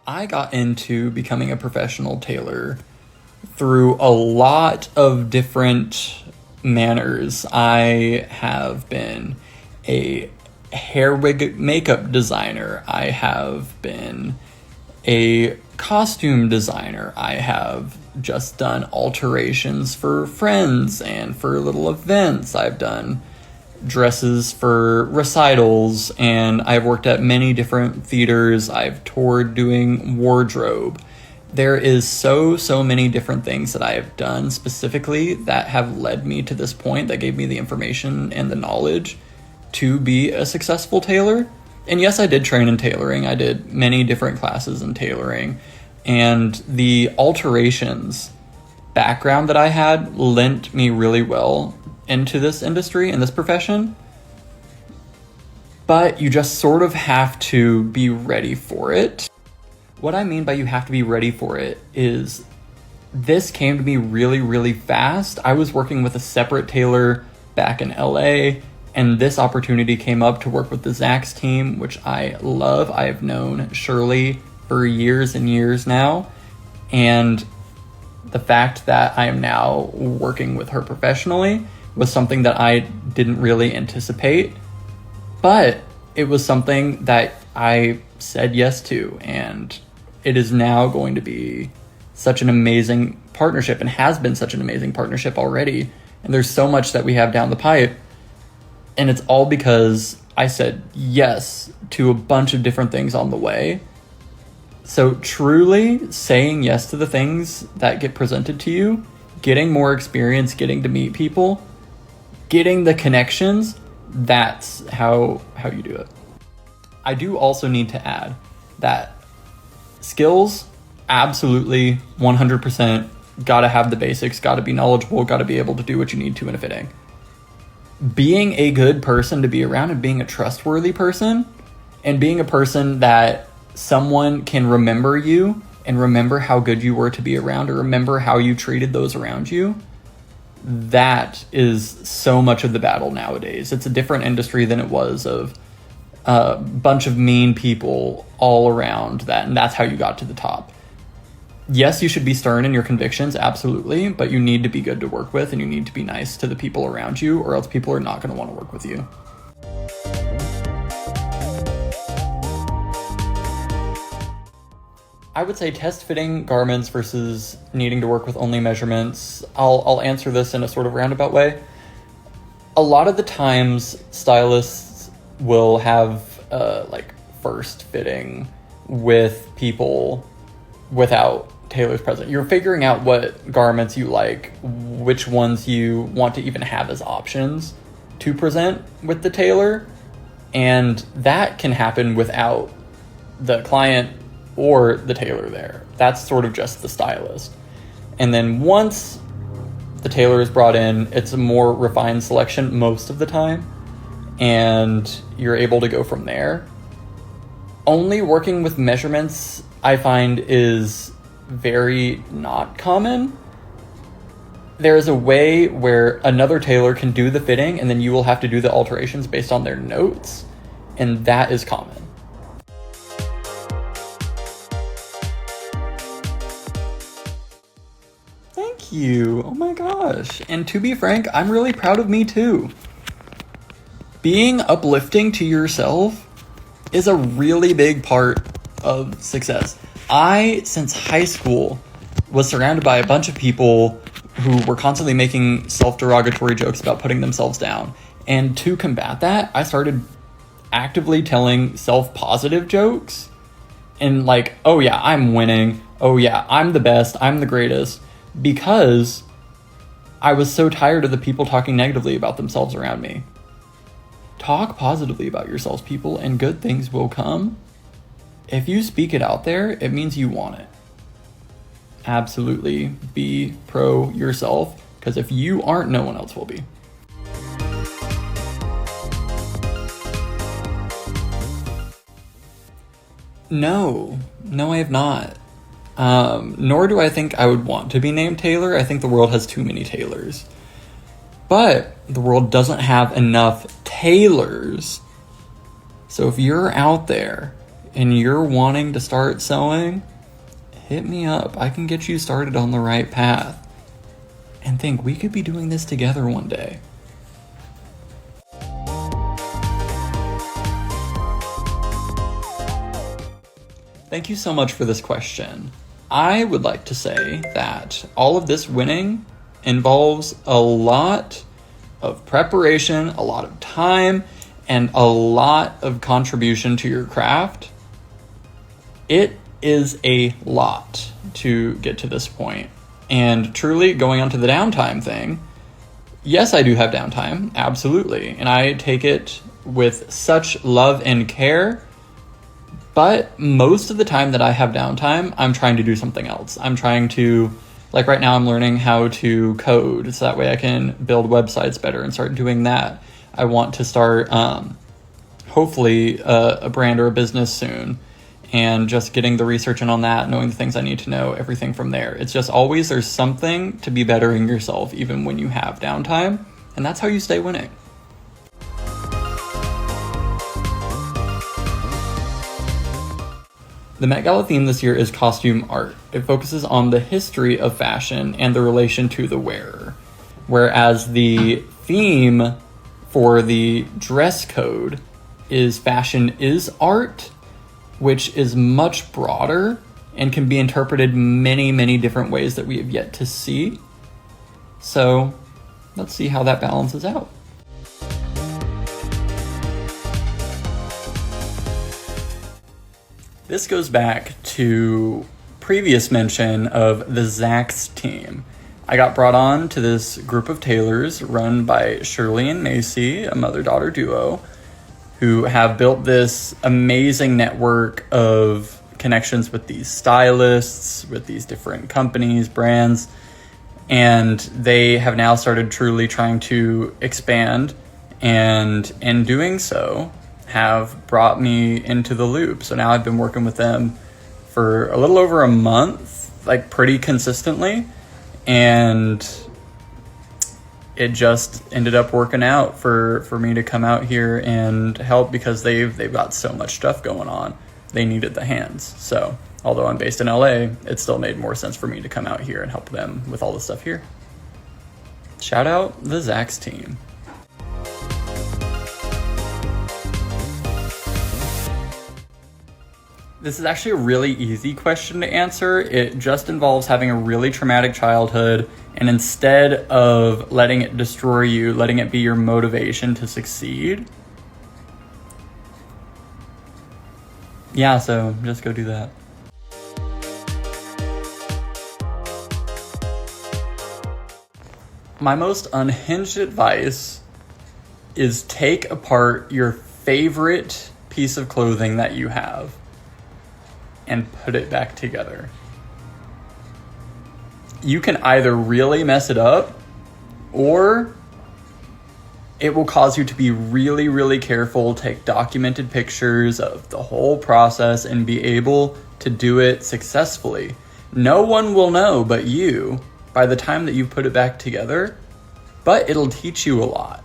I got into becoming a professional tailor through a lot of different manners. I have been a hair wig makeup designer. I have been a costume designer. I have just done alterations for friends and for little events. I've done dresses for recitals, and I've worked at many different theaters. I've toured doing wardrobe. There is so many different things that I have done specifically that have led me to this point, that gave me the information and the knowledge to be a successful tailor. And yes, I did train in tailoring. I did many different classes in tailoring, and the alterations background that I had lent me really well into this industry and this profession. But you just sort of have to be ready for it. What I mean by you have to be ready for it is this came to me really fast. I was working with a separate tailor back in LA, and this opportunity came up to work with the Zach's team, which I love. I have known Shirley for years and years now, and the fact that I am now working with her professionally was something that I didn't really anticipate, but it was something that I said yes to, and it is now going to be such an amazing partnership, and has been such an amazing partnership already. And there's so much that we have down the pipe, and it's all because I said yes to a bunch of different things on the way. So truly saying yes to the things that get presented to you, getting more experience, getting to meet people, getting the connections, that's how you do it. I do also need to add that skills, absolutely 100%, gotta have the basics, gotta be knowledgeable, gotta be able to do what you need to in a fitting. Being a good person to be around, and being a trustworthy person, and being a person that someone can remember you and remember how good you were to be around, or remember how you treated those around you, that is so much of the battle nowadays. It's a different industry than it was of a bunch of mean people all around that, and that's how you got to the top. Yes, you should be stern in your convictions, absolutely, but you need to be good to work with, and you need to be nice to the people around you, or else people are not going to want to work with you. I would say test fitting garments versus needing to work with only measurements. I'll answer this in a sort of roundabout way. A lot of the times, stylists will have first fitting with people without tailors present. You're figuring out what garments you like, which ones you want to even have as options to present with the tailor, and that can happen without the client or the tailor there. That's sort of just the stylist. And then once the tailor is brought in, it's a more refined selection most of the time, and you're able to go from there. Only working with measurements, I find, is very not common. There is a way where another tailor can do the fitting, and then you will have to do the alterations based on their notes, and that is common. Thank you. Oh my gosh. And to be frank, I'm really proud of me too. Being uplifting to yourself is a really big part of success. I, since high school, was surrounded by a bunch of people who were constantly making self-derogatory jokes about putting themselves down. And to combat that, I started actively telling self-positive jokes. And like, oh yeah, I'm winning. Oh yeah, I'm the best. I'm the greatest. Because I was so tired of the people talking negatively about themselves around me. Talk positively about yourselves, people, and good things will come. If you speak it out there, it means you want it. Absolutely be pro yourself, because if you aren't, no one else will be. No, I have not. Nor do I think I would want to be named Tailor. I think the world has too many tailors. But the world doesn't have enough tailors. So if you're out there, and you're wanting to start sewing, hit me up. I can get you started on the right path. And think we could be doing this together one day. Thank you so much for this question. I would like to say that all of this winning involves a lot of preparation, a lot of time, and a lot of contribution to your craft. It is a lot to get to this point. And truly, going on to the downtime thing, yes, I do have downtime, absolutely. And I take it with such love and care. But most of the time that I have downtime, I'm trying to do something else. I'm trying to, like right now, I'm learning how to code so that way I can build websites better and start doing that. I want to start, hopefully, a brand or a business soon, and just getting the research in on that, knowing the things I need to know, everything from there. It's just always there's something to be bettering yourself, even when you have downtime, and that's how you stay winning. The Met Gala theme this year is costume art. It focuses on the history of fashion and the relation to the wearer, whereas the theme for the dress code is fashion is art, which is much broader and can be interpreted many, many different ways that we have yet to see. So let's see how that balances out. This goes back to previous mention of the Zach's team. I got brought on to this group of tailors run by Shirley and Macy, a mother-daughter duo, who have built this amazing network of connections with these stylists, with these different companies, brands, and they have now started truly trying to expand, and in doing so, have brought me into the loop. So now I've been working with them for a little over a month, like pretty consistently, and it just ended up working out for me to come out here and help because they've got so much stuff going on. They needed the hands. So although I'm based in LA, it still made more sense for me to come out here and help them with all the stuff here. Shout out the Zach's team. This is actually a really easy question to answer. It just involves having a really traumatic childhood, and instead of letting it destroy you, letting it be your motivation to succeed. Yeah, so just go do that. My most unhinged advice is take apart your favorite piece of clothing that you have and put it back together. You can either really mess it up, or it will cause you to be really, really careful, take documented pictures of the whole process, and be able to do it successfully. No one will know but you by the time that you put it back together, but it'll teach you a lot.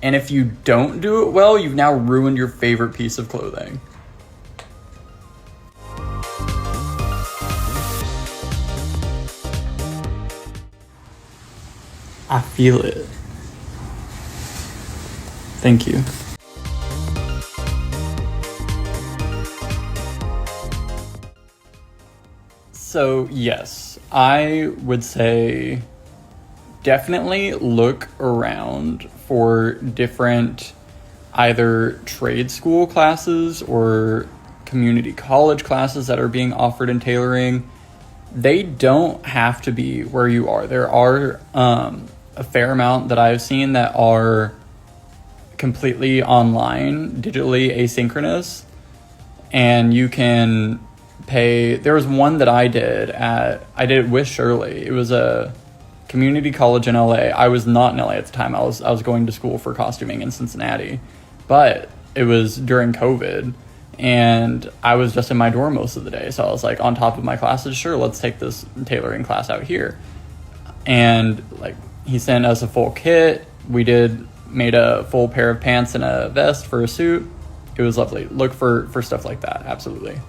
And if you don't do it well, you've now ruined your favorite piece of clothing. I feel it. Thank you. So yes, I would say definitely look around for different either trade school classes or community college classes that are being offered in tailoring. They don't have to be where you are. There are a fair amount that I've seen that are completely online, digitally asynchronous, and you can pay. There was one that I did it with Shirley. It was a community college in LA. I was not in LA at the time. I was going to school for costuming in Cincinnati, but it was during COVID, and I was just in my dorm most of the day. So I was like on top of my classes. Sure, let's take this tailoring class out here. And like he sent us a full kit. We made a full pair of pants and a vest for a suit, it was lovely. Look for stuff like that. Absolutely.